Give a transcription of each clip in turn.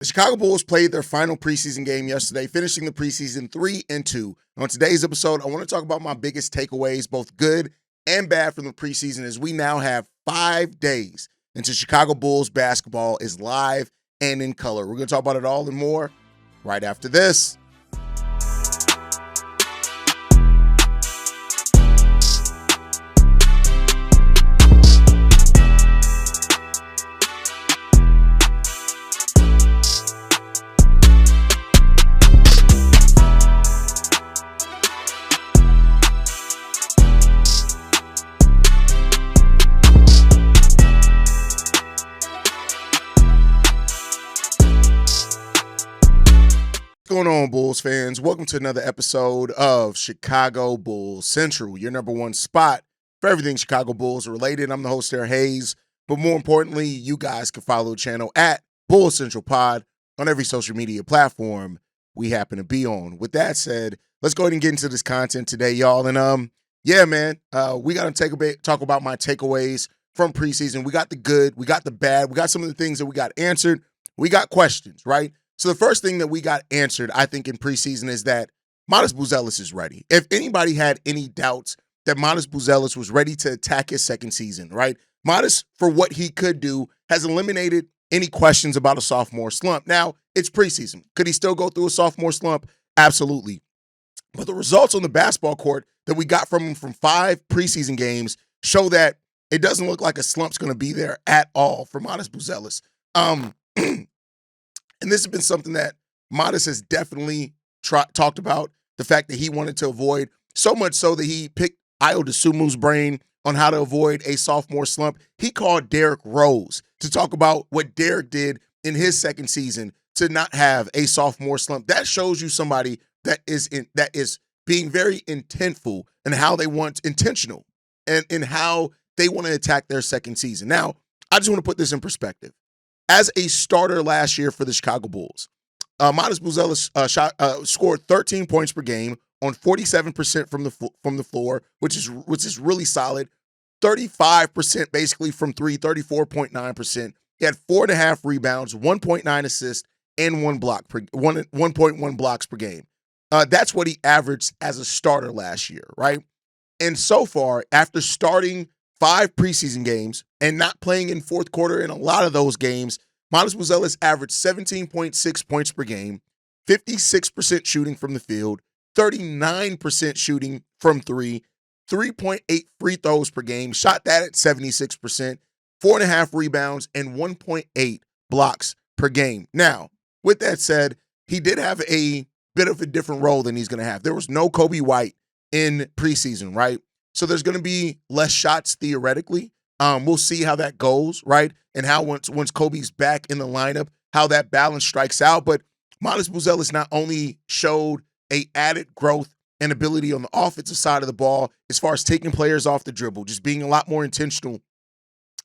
The Chicago Bulls played their final preseason game yesterday, finishing the preseason 3-2. On today's episode, I want to talk about my biggest takeaways, both good and bad from the preseason, as we now have 5 days until Chicago Bulls basketball is live and in color. We're going to talk about it all and more right after this. What's going on, Bulls fans? Welcome to another episode of Chicago Bulls Central, your number one spot for everything Chicago Bulls related. I'm the host, Sarah Hayes, but more importantly, you guys can follow the channel at Bulls Central Pod on every social media platform we happen to be on. With that said, let's go ahead and get into this content today, y'all. And yeah, man, we got to talk about my takeaways from preseason. We got the good, we got the bad, we got some of the things that we got answered, we got questions, right? So the first thing that we got answered, I think, in preseason is that Matas Buzelis is ready. If anybody had any doubts that Matas Buzelis was ready to attack his second season, right? Matas, for what he could do, has eliminated any questions about a sophomore slump. Now, it's preseason. Could he still go through a sophomore slump? Absolutely. But the results on the basketball court that we got from him from 5 preseason games show that it doesn't look like a slump's going to be there at all for Matas Buzelis. And this has been something that Matas has definitely talked about, the fact that he wanted to avoid, so much so that he picked Ayo Dosunmu's brain on how to avoid a sophomore slump. He called Derrick Rose to talk about what Derrick did in his second season to not have a sophomore slump. That shows you somebody that is being very intentful and how they want intentional and in how they want to attack their second season. Now, I just want to put this in perspective. As a starter last year for the Chicago Bulls, Matas Buzelis scored 13 points per game on 47% from the floor, which is really solid. 35% basically from three, 34.9%. He had 4.5 rebounds, 1.9 assists, and 1.1 blocks per game. That's what he averaged as a starter last year, right? And so far, after starting 5 preseason games and not playing in fourth quarter in a lot of those games, Matas Buzelis averaged 17.6 points per game, 56% shooting from the field, 39% shooting from three, 3.8 free throws per game, shot that at 76%, 4.5 rebounds, and 1.8 blocks per game. Now, with that said, he did have a bit of a different role than he's going to have. There was no Kobe White in preseason, right? So there's going to be less shots theoretically. We'll see how that goes, right? And how once Kobe's back in the lineup, how that balance strikes out. But Matas Buzelis not only showed a added growth and ability on the offensive side of the ball as far as taking players off the dribble, just being a lot more intentional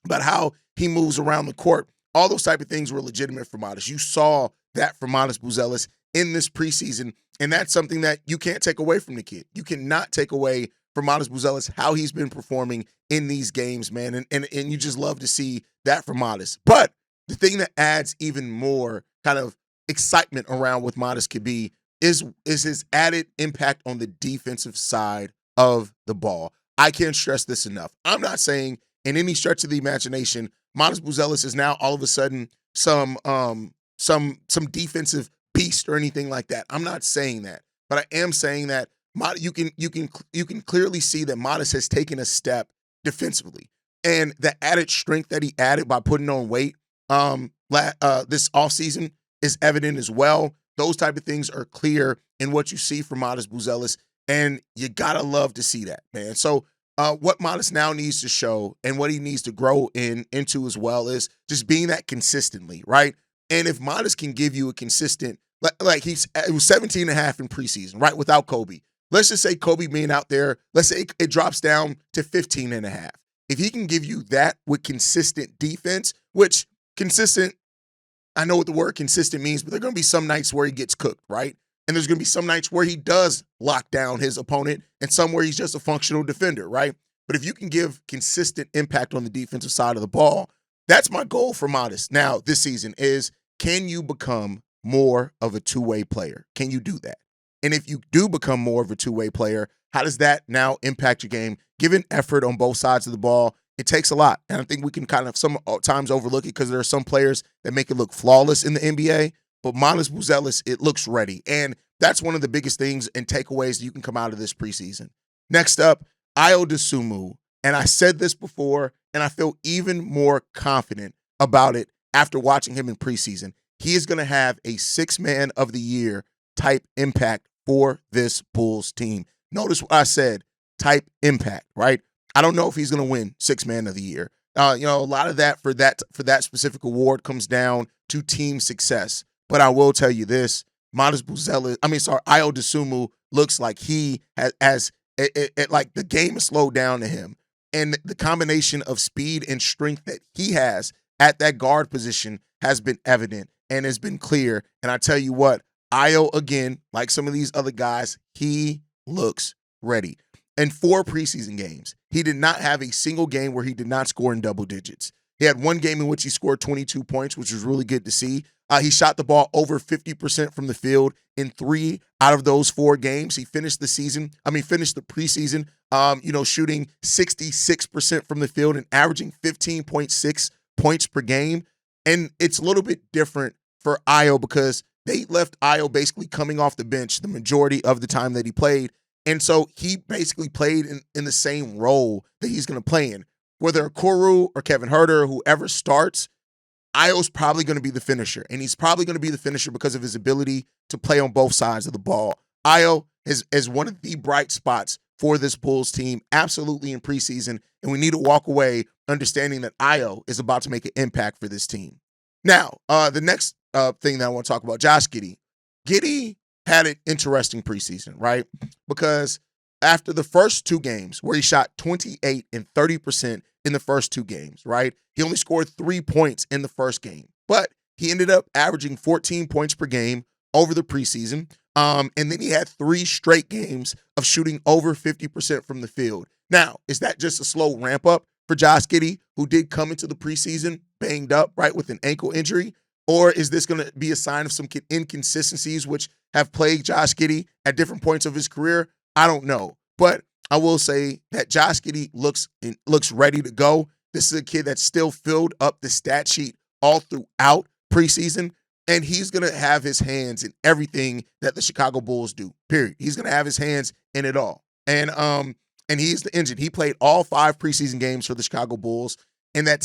about how he moves around the court. All those type of things were legitimate for Matas. You saw that from Matas Buzelis in this preseason, and that's something that you can't take away from the kid. You cannot take away from Matas Buzelis how he's been performing in these games, man, and you just love to see that from Matas. But the thing that adds even more kind of excitement around what Matas could be is his added impact on the defensive side of the ball. I can't stress this enough. I'm not saying in any stretch of the imagination Matas Buzelis is now all of a sudden some defensive beast or anything like that. I'm not saying that, but I am saying that you can clearly see that Matas has taken a step defensively, and the added strength that he added by putting on weight this offseason is evident as well. Those type of things are clear in what you see from Matas Buzelis, and you gotta love to see that, man. So what Matas now needs to show and what he needs to grow into as well is just being that consistently, right? And if Matas can give you a consistent, like it was 17.5 in preseason, right, without Kobe. Let's just say Kobe being out there, let's say it drops down to 15.5. If he can give you that with consistent defense, which consistent, I know what the word consistent means, but there are going to be some nights where he gets cooked, right? And there's going to be some nights where he does lock down his opponent and some where he's just a functional defender, right? But if you can give consistent impact on the defensive side of the ball, that's my goal for Matas now this season is can you become more of a two-way player? Can you do that? And if you do become more of a two-way player, how does that now impact your game? Given effort on both sides of the ball, it takes a lot. And I think we can kind of sometimes overlook it because there are some players that make it look flawless in the NBA. But Matas Buzelis, it looks ready. And that's one of the biggest things and takeaways that you can come out of this preseason. Next up, Ayo Dosunmu. And I said this before, and I feel even more confident about it after watching him in preseason. He is going to have a six-man of the year type impact for this Bulls team. Notice what I said, type impact, right? I don't know if he's going to win six-man of the year. A lot of that for that specific award comes down to team success. But I will tell you this, Ayo Dosunmu looks like he has like the game has slowed down to him. And the combination of speed and strength that he has at that guard position has been evident and has been clear. And I tell you what, Ayo, again, like some of these other guys, he looks ready. In 4 preseason games, he did not have a single game where he did not score in double digits. He had one game in which he scored 22 points, which was really good to see. He shot the ball over 50% from the field in 3 out of those 4 games. He finished the preseason, shooting 66% from the field and averaging 15.6 points per game. And it's a little bit different for Ayo because they left Ayo basically coming off the bench the majority of the time that he played. And so he basically played in the same role that he's going to play in. Whether Kuru or Kevin Huerter or whoever starts, Ayo's probably going to be the finisher. And he's probably going to be the finisher because of his ability to play on both sides of the ball. Ayo is one of the bright spots for this Bulls team, absolutely in preseason. And we need to walk away understanding that Ayo is about to make an impact for this team. Now, the next thing that I want to talk about, Josh Giddey. Giddy had an interesting preseason, right? Because after the first 2 games where he shot 28 and 30% in the first 2 games, right? He only scored 3 points in the first game, but he ended up averaging 14 points per game over the preseason. And then he had 3 straight games of shooting over 50% from the field. Now, is that just a slow ramp up for Josh Giddey, who did come into the preseason banged up, right, with an ankle injury? Or is this going to be a sign of some inconsistencies which have plagued Josh Giddey at different points of his career? I don't know. But I will say that Josh Giddey looks ready to go. This is a kid that still filled up the stat sheet all throughout preseason, and he's going to have his hands in everything that the Chicago Bulls do, period. He's going to have his hands in it all. And he's the engine. He played all 5 preseason games for the Chicago Bulls, and that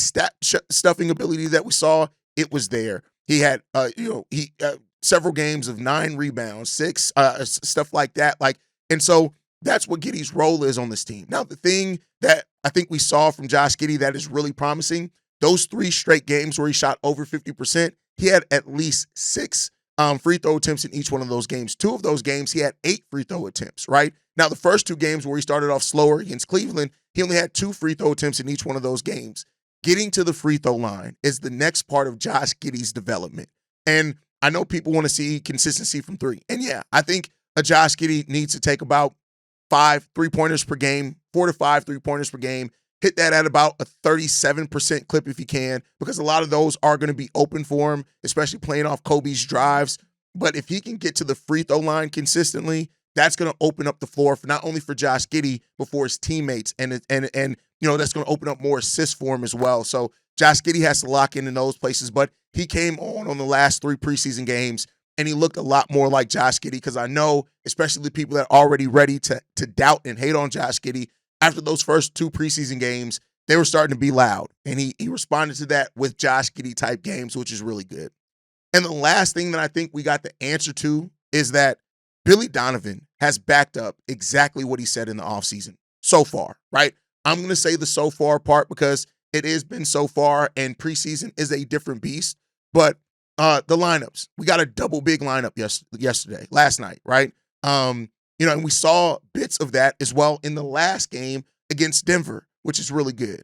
stuffing ability that we saw, it was there. He had several games of 9 rebounds, 6 stuff like that. And so that's what Giddey's role is on this team. Now, the thing that I think we saw from Josh Giddey that is really promising, those 3 straight games where he shot over 50%, he had at least 6 free throw attempts in each one of those games. 2 of those games, he had 8 free throw attempts, right? Now, the first 2 games where he started off slower against Cleveland, he only had 2 free throw attempts in each one of those games. Getting to the free throw line is the next part of Josh Giddey's development. And I know people want to see consistency from 3. And yeah, I think a Josh Giddey needs to take about 5 3-pointers per game, 4 to 5 3-pointers per game. Hit that at about a 37% clip if he can, because a lot of those are going to be open for him, especially playing off Kobe's drives. But if he can get to the free throw line consistently, that's going to open up the floor for not only for Josh Giddey, but for his teammates. And that's going to open up more assists for him as well. So Josh Giddey has to lock in those places. But he came on the last 3 preseason games, and he looked a lot more like Josh Giddey, because I know, especially the people that are already ready to doubt and hate on Josh Giddey, after those first 2 preseason games, they were starting to be loud. And he responded to that with Josh Giddey type games, which is really good. And the last thing that I think we got the answer to is that Billy Donovan has backed up exactly what he said in the offseason so far, right? I'm going to say the so far part because it has been so far, and preseason is a different beast. But the lineups, we got a double big lineup last night, right? And we saw bits of that as well in the last game against Denver, which is really good.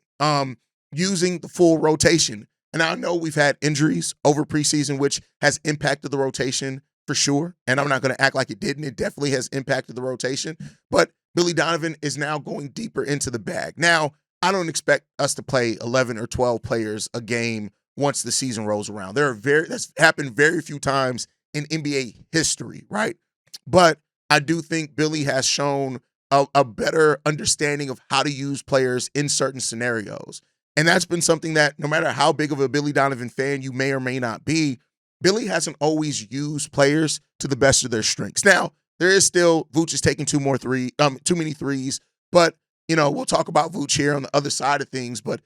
Using the full rotation. And I know we've had injuries over preseason, which has impacted the rotation for sure. And I'm not going to act like it didn't. It definitely has impacted the rotation. But Billy Donovan is now going deeper into the bag. Now, I don't expect us to play 11 or 12 players a game once the season rolls around. That's happened very few times in NBA history, right? But I do think Billy has shown a better understanding of how to use players in certain scenarios. And that's been something that no matter how big of a Billy Donovan fan you may or may not be, Billy hasn't always used players to the best of their strengths. Now, there is still Vooch is taking too many threes, but we'll talk about Vooch here on the other side of things. But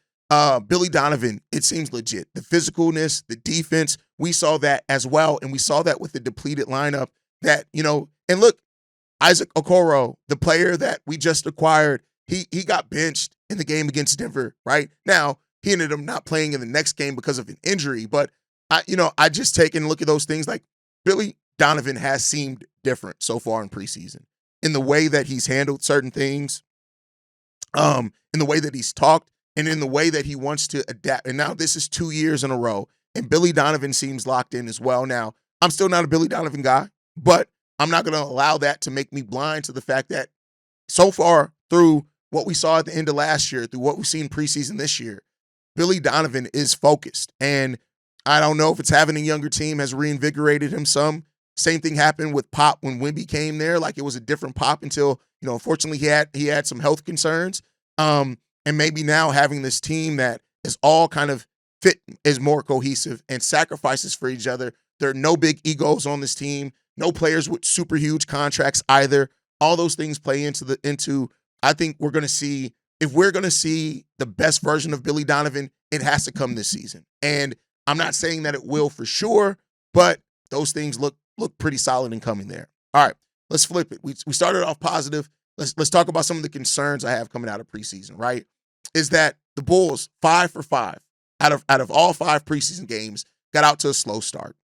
Billy Donovan, it seems legit. The physicalness, the defense, we saw that as well, and we saw that with the depleted lineup. And look, Isaac Okoro, the player that we just acquired, he got benched in the game against Denver. Right now, he ended up not playing in the next game because of an injury, but I just take and look at those things. Like Billy Donovan has seemed different so far in preseason in the way that he's handled certain things, in the way that he's talked, and in the way that he wants to adapt. And now this is 2 years in a row, and Billy Donovan seems locked in as well. Now, I'm still not a Billy Donovan guy, but I'm not going to allow that to make me blind to the fact that so far through what we saw at the end of last year, through what we've seen preseason this year, Billy Donovan is focused. And I don't know if it's having a younger team has reinvigorated him some. Same thing happened with Pop when Wemby came there. Like it was a different Pop until, unfortunately he had some health concerns. And maybe now having this team that is all kind of fit, is more cohesive and sacrifices for each other. There are no big egos on this team, no players with super huge contracts either. All those things play into I think we're going to see, if we're going to see the best version of Billy Donovan, it has to come this season. And I'm not saying that it will for sure, but those things look pretty solid in coming there. All right, let's flip it. We started off positive. Let's talk about some of the concerns I have coming out of preseason, right? Is that the Bulls, 5 for 5 out of all 5 preseason games, got out to a slow start.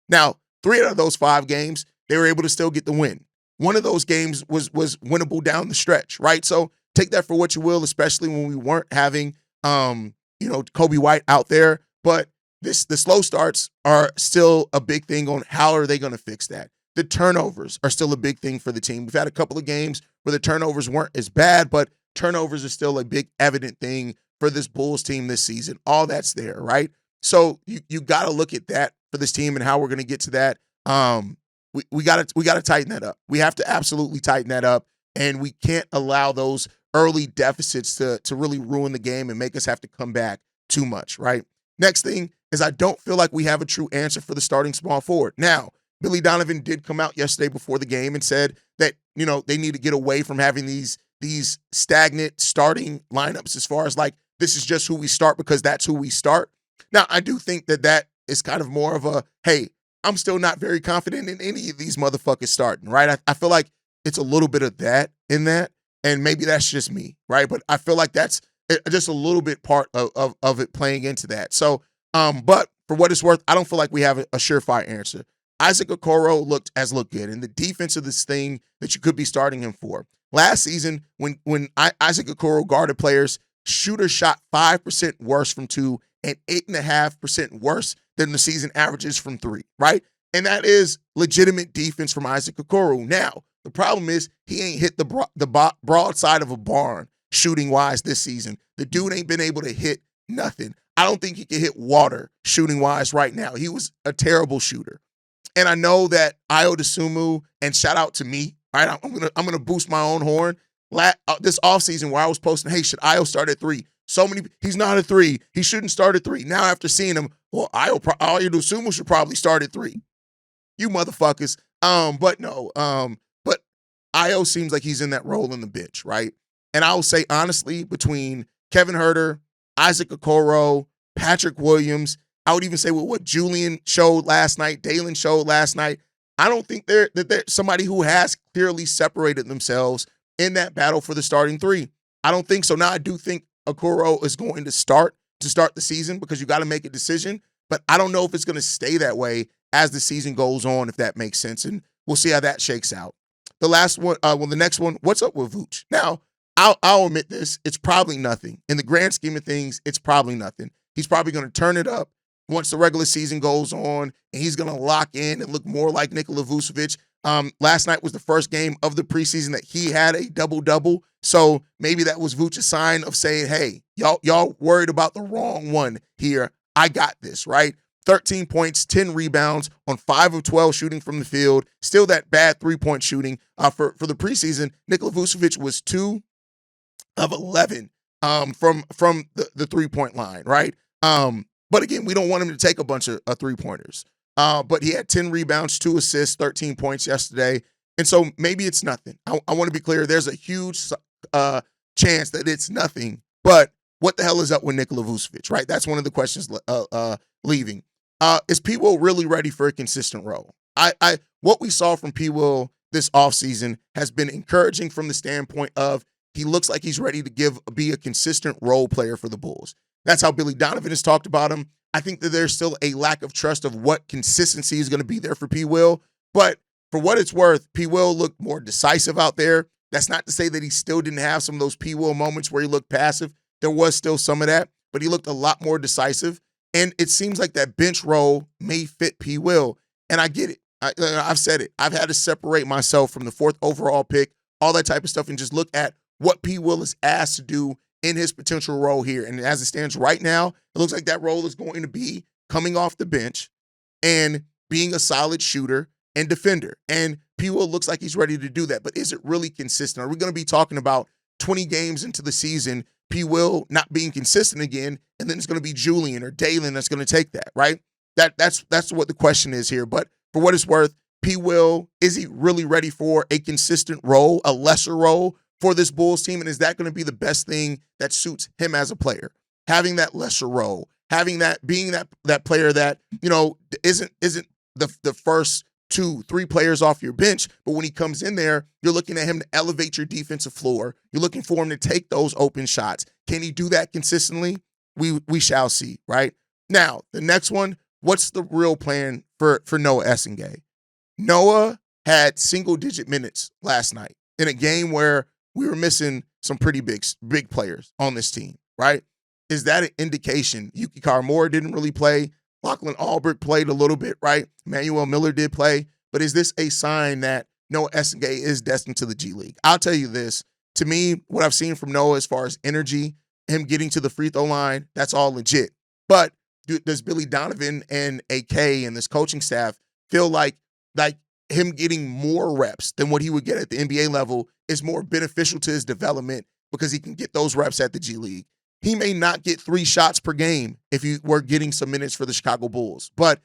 Now, 3 out of those 5 games, they were able to still get the win. One of those games was winnable down the stretch, right? So take that for what you will, especially when we weren't having Kobe White out there. But the slow starts are still a big thing on how are they going to fix that. The turnovers are still a big thing for the team. We've had a couple of games where the turnovers weren't as bad, but turnovers are still a big evident thing for this Bulls team this season. All that's there, right? So you got to look at that for this team and how we're going to get to that. We got to tighten that up. We have to absolutely tighten that up, and we can't allow those early deficits to really ruin the game and make us have to come back too much, right? Next thing is I don't feel like we have a true answer for the starting small forward. Now, Billy Donovan did come out yesterday before the game and said that, they need to get away from having these stagnant starting lineups as far as like, this is just who we start because that's who we start. Now, I do think that is kind of more of a, hey, I'm still not very confident in any of these motherfuckers starting, right? I feel like it's a little bit of that in that, and maybe that's just me, right? But I feel like that's just a little bit part of it playing into that. So, but for what it's worth, I don't feel like we have a surefire answer. Isaac Okoro looked good, and the defense of this thing that you could be starting him for. Last season, when Isaac Okoro guarded players, shooters shot 5% worse from 2 and 8.5% worse than the season averages from 3, right? And that is legitimate defense from Isaac Okoro. Now, the problem is he ain't hit the broadside of a barn shooting-wise this season. The dude ain't been able to hit nothing. I don't think he can hit water shooting-wise right now. He was a terrible shooter. And I know that Ayo Dosunmu, and shout out to me, right? I'm gonna boost my own horn. This offseason where I was posting, hey, should Ayo start at 3? He's not a 3. He shouldn't start at 3. Now after seeing him, well, Ayo Dosunmu should probably start at 3. You motherfuckers. But no. But Ayo seems like he's in that role in the bench, right? And I will say honestly, between Kevin Huerter, Isaac Okoro, Patrick Williams, I would even say with what Julian showed last night, Dalen showed last night, I don't think they're somebody who has clearly separated themselves in that battle for the starting 3. I don't think so. Now I do think Okoro is going to start the season because you got to make a decision, but I don't know if it's going to stay that way as the season goes on, if that makes sense, and we'll see how that shakes out. The last one, the next one, what's up with Vooch? Now, I'll admit this, it's probably nothing. In the grand scheme of things, it's probably nothing. He's probably going to turn it up once the regular season goes on, and he's going to lock in and look more like Nikola Vucevic. Last night was the first game of the preseason that he had a double-double, so maybe that was Vooch's sign of saying, hey, y'all worried about the wrong one here. I got this, right? 13 points, 10 rebounds on 5 of 12 shooting from the field. Still that bad three-point shooting. For the preseason, Nikola Vucevic was 2 of 11 from the three-point line, right? But again, we don't want him to take a bunch of three-pointers. But he had 10 rebounds, 2 assists, 13 points yesterday. And so maybe it's nothing. I want to be clear. There's a huge chance that it's nothing. But what the hell is up with Nikola Vucevic, right? That's one of the questions leaving. Is P. Will really ready for a consistent role? What we saw from P. Will this offseason has been encouraging from the standpoint of he looks like he's ready to be a consistent role player for the Bulls. That's how Billy Donovan has talked about him. I think that there's still a lack of trust of what consistency is going to be there for P. Will. But for what it's worth, P. Will looked more decisive out there. That's not to say that he still didn't have some of those P. Will moments where he looked passive. There was still some of that, but he looked a lot more decisive. And it seems like that bench role may fit P. Will. And I get it. I've said it. I've had to separate myself from the 4th overall pick, all that type of stuff, and just look at what P. Will is asked to do in his potential role here. And as it stands right now, it looks like that role is going to be coming off the bench and being a solid shooter and defender. And P. Will looks like he's ready to do that. But is it really consistent? Are we going to be talking about 20 games into the season, P. Will not being consistent again, and then it's going to be Julian or Dalen that's going to take that, right? That's what the question is here. But for what it's worth, P. Will, is he really ready for a consistent role, a lesser role for this Bulls team? And is that going to be the best thing that suits him as a player? Having that lesser role, having that, being that player that, isn't the first 2-3 players off your bench, but when he comes in there, you're looking at him to elevate your defensive floor. You're looking for him to take those open shots. Can he do that consistently? We shall see, right? Now, the next one, what's the real plan for Noah Essengue? Noah had single-digit minutes last night in a game where we were missing some pretty big players on this team, right? Is that an indication? Yuki Karamora didn't really play. Lachlan Albert played a little bit, right? Emmanuel Miller did play. But is this a sign that Noah Essengue is destined to the G League? I'll tell you this. To me, what I've seen from Noah as far as energy, him getting to the free throw line, that's all legit. But does Billy Donovan and AK and this coaching staff feel like him getting more reps than what he would get at the NBA level is more beneficial to his development because he can get those reps at the G League? He may not get 3 shots per game if he were getting some minutes for the Chicago Bulls. But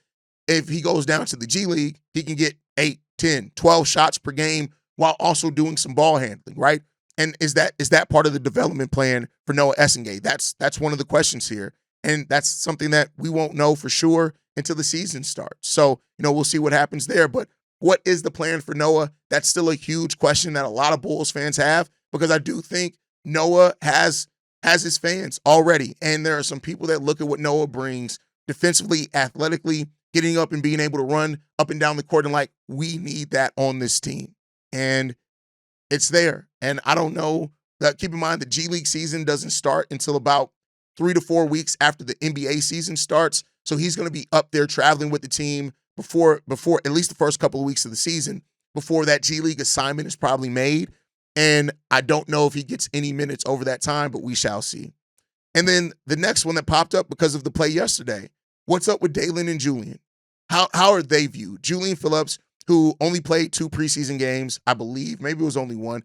if he goes down to the G League, he can get 8, 10, 12 shots per game while also doing some ball handling, right? And is that part of the development plan for Noah Essengue? That's one of the questions here. And that's something that we won't know for sure until the season starts. So, we'll see what happens there. But what is the plan for Noah? That's still a huge question that a lot of Bulls fans have, because I do think Noah has his fans already. And there are some people that look at what Noah brings defensively, athletically, getting up and being able to run up and down the court, and like, we need that on this team. And it's there. And I don't know. Keep in mind, the G League season doesn't start until about 3 to 4 weeks after the NBA season starts. So he's going to be up there traveling with the team before at least the first couple of weeks of the season, before that G League assignment is probably made. And I don't know if he gets any minutes over that time, but we shall see. And then the next one that popped up because of the play yesterday, what's up with Dalen and Julian? How are they viewed? Julian Phillips, who only played 2 preseason games, I believe. Maybe it was only 1.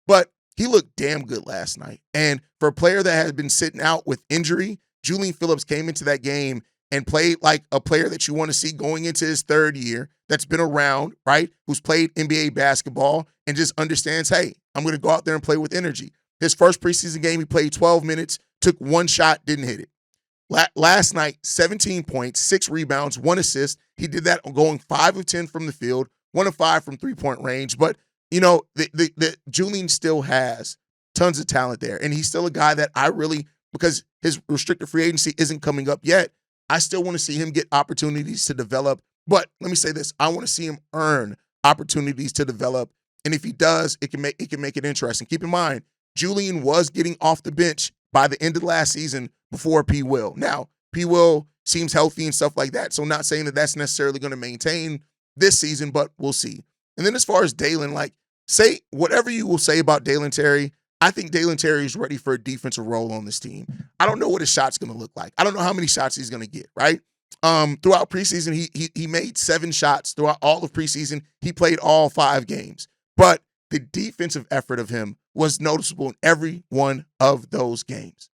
But he looked damn good last night. And for a player that has been sitting out with injury, Julian Phillips came into that game and played like a player that you want to see going into his 3rd year, that's been around, right? Who's played NBA basketball and just understands, hey, I'm going to go out there and play with energy. His first preseason game, he played 12 minutes, took 1 shot, didn't hit it. Last night, 17 points, 6 rebounds, 1 assist. He did that going 5 of 10 from the field, 1 of 5 from 3-point range. But, the Julian still has tons of talent there. And he's still a guy that I really, because his restricted free agency isn't coming up yet, I still want to see him get opportunities to develop. But let me say this. I want to see him earn opportunities to develop. And if he does, it can make it interesting. Keep in mind, Julian was getting off the bench by the end of last season before P. Will. Now, P. Will seems healthy and stuff like that, so I'm not saying that that's necessarily going to maintain this season, but we'll see. And then as far as Dalen, say whatever you will say about Dalen Terry, I think Dalen Terry is ready for a defensive role on this team. I don't know what his shot's going to look like. I don't know how many shots he's going to get, right? Throughout preseason, he made 7 shots. Throughout all of preseason, he played all 5 games. But the defensive effort of him was noticeable in every one of those games.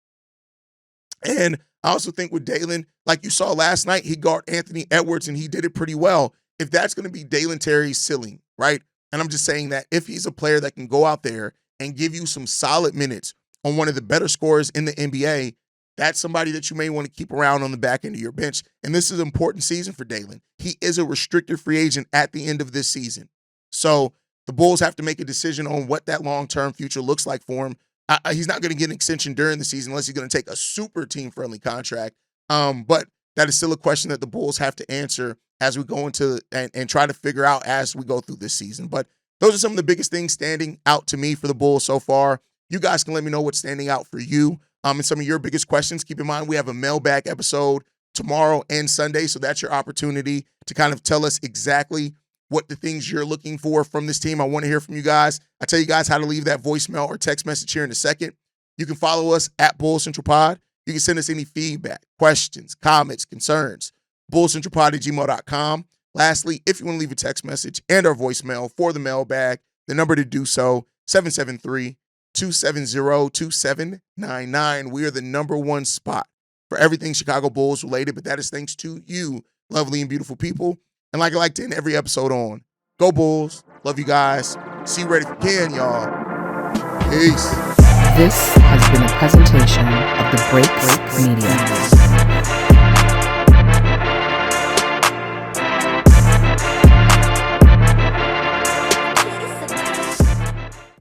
And I also think with Dalen, like you saw last night, he guarded Anthony Edwards, and he did it pretty well. If that's going to be Dalen Terry's ceiling, right? And I'm just saying that if he's a player that can go out there and give you some solid minutes on one of the better scorers in the NBA, that's somebody that you may want to keep around on the back end of your bench. And this is an important season for Dalen. He is a restricted free agent at the end of this season. So the Bulls have to make a decision on what that long-term future looks like for him. He's not going to get an extension during the season unless he's going to take a super team-friendly contract. But that is still a question that the Bulls have to answer as we go into and try to figure out as we go through this season. But those are some of the biggest things standing out to me for the Bulls so far. You guys can let me know what's standing out for you and some of your biggest questions. Keep in mind, we have a mailbag episode tomorrow and Sunday, so that's your opportunity to kind of tell us exactly what the things you're looking for from this team. I want to hear from you guys. I'll tell you guys how to leave that voicemail or text message here in a second. You can follow us at Bull Central Pod. You can send us any feedback, questions, comments, concerns, bullcentralpod@gmail.com. Lastly, if you want to leave a text message and our voicemail for the mailbag, the number to do so, 773-270-2799. We are the number one spot for everything Chicago Bulls related, but that is thanks to you, lovely and beautiful people. And like I like to end every episode on, go Bulls. Love you guys. See you right if you can, y'all. Peace. This has been a presentation of the Break Media.